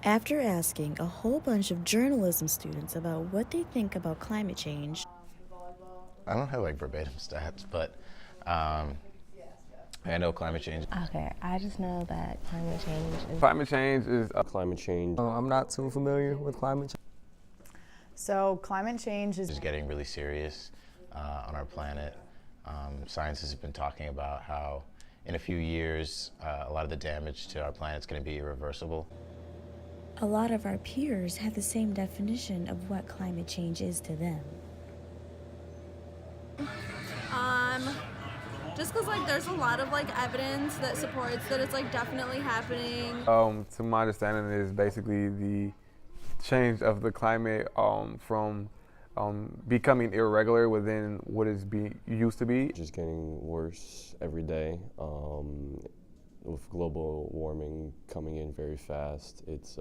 After asking a whole bunch of journalism students about what they think about climate change, I don't have like verbatim stats, but I know climate change Okay, I just know that climate change is... Climate change is Climate change. I'm not too familiar with climate change. So climate change is getting really serious on our planet. Science has been talking about how in a few years, a lot of the damage to our planet is going to be irreversible. a lot of our peers have the same definition of what climate change is to them. Just because like there's a lot of like evidence that supports that it's like definitely happening. to my understanding, is basically the change of the climate from becoming irregular within what is used to be. Just getting worse every day. With global warming coming in very fast, it's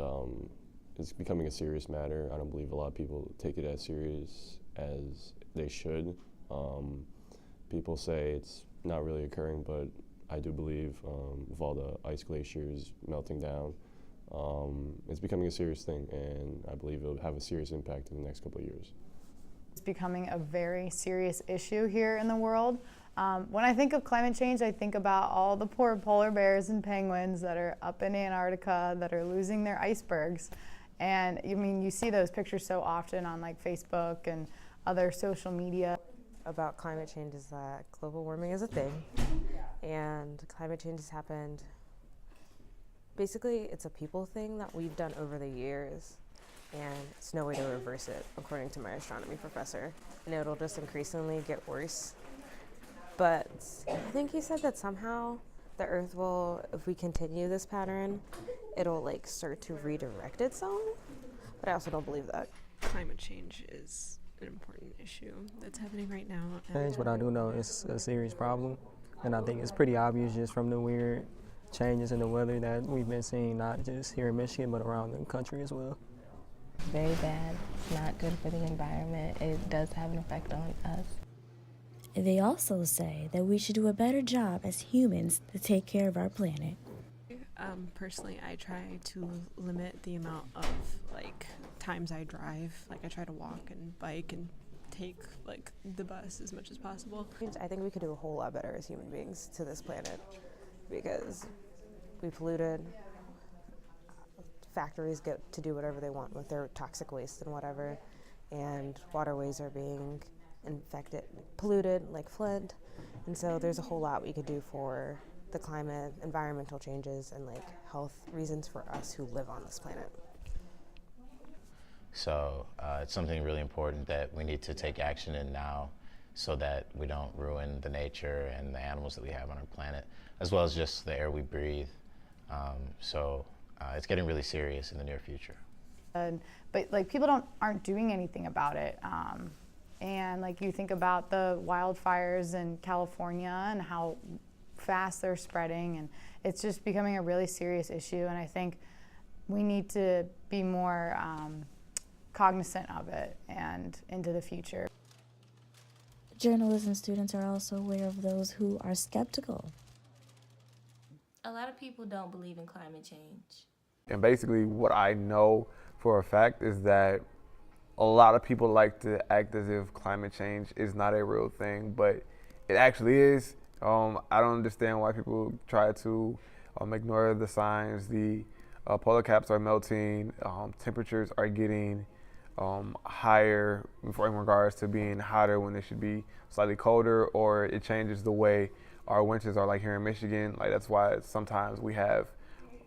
becoming a serious matter. I don't believe a lot of people take it as serious as they should. People say it's not really occurring, but I do believe with all the ice glaciers melting down, it's becoming a serious thing, and I believe it'll have a serious impact in the next couple of years. It's becoming a very serious issue here in the world. When I think of climate change, I think about all the poor polar bears and penguins that are up in Antarctica that are losing their icebergs. And I mean, you see those pictures so often on like Facebook and other social media. About climate change is that global warming is a thing, and climate change has happened. Basically, it's a people thing that we've done over the years, and it's no way to reverse it, according to my astronomy professor. And it'll just increasingly get worse. But I think he said that somehow the Earth will, if we continue this pattern, it'll like start to redirect itself. But I also don't believe that. Climate change is an important issue that's happening right now. But I do know it's a serious problem, and I think it's pretty obvious just from the weird changes in the weather that we've been seeing, not just here in Michigan, but around the country as well. very bad. It's not good for the environment. It does have an effect on us. They also say that we should do a better job as humans to take care of our planet. Personally, I try to limit the amount of times I drive. I try to walk and bike and take the bus as much as possible. I think we could do a whole lot better as human beings to this planet because we polluted. Factories get to do whatever they want with their toxic waste and whatever, and waterways are being infected, polluted like Flint, and so there's a whole lot we could do for the climate, environmental changes, and health reasons for us who live on this planet. So it's something really important that we need to take action in now so that we don't ruin the nature and the animals that we have on our planet, as well as just the air we breathe. It's getting really serious in the near future. But people aren't doing anything about it. And you think about the wildfires in California and how fast they're spreading, and it's just becoming a really serious issue, and I think we need to be more cognizant of it and into the future. Journalism students are also aware of those who are skeptical. A lot of people don't believe in climate change. And basically what I know for a fact is that a lot of people like to act as if climate change is not a real thing, but it actually is. I don't understand why people try to ignore the signs. The polar caps are melting, temperatures are getting higher in regards to being hotter when they should be slightly colder, or it changes the way our winters are here in Michigan. That's why sometimes we have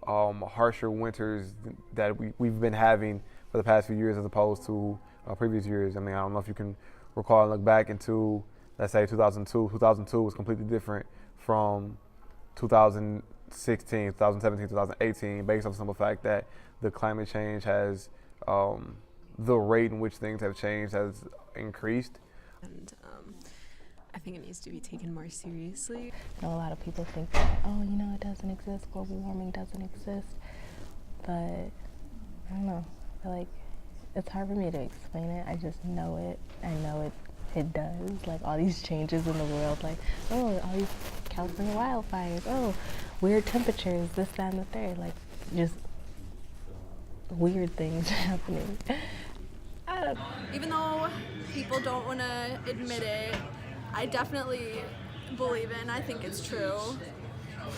harsher winters that we've been having for the past few years as opposed to previous years. I don't know if you can recall and look back into, let's say, 2002. 2002 was completely different from 2016, 2017, 2018, based on the simple fact that the climate change has, the rate in which things have changed has increased. And I think it needs to be taken more seriously. A lot of people think that, it doesn't exist, global warming doesn't exist. But I don't know, I feel it's hard for me to explain it. I just know it. I know it does. All these changes in the world, all these California wildfires, weird temperatures, this, that, and the third. weird things happening. I don't. Even though people don't want to admit it, I definitely believe it and I think it's true.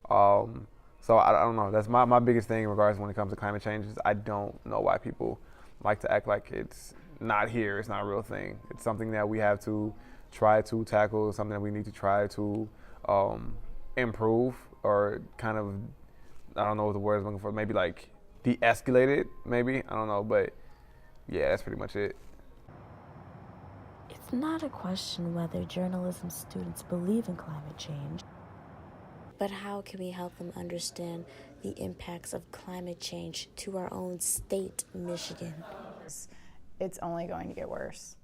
So I don't know. That's my biggest thing in regards when it comes to climate change is I don't know why people like to act like it's not here. It's not a real thing. It's something that we have to try to tackle, something that we need to try to improve or kind of, I don't know what the word is looking for, maybe like de-escalate it, maybe. I don't know, but yeah, that's pretty much it. It's not a question whether journalism students believe in climate change, but how can we help them understand the impacts of climate change to our own state, Michigan? It's only going to get worse.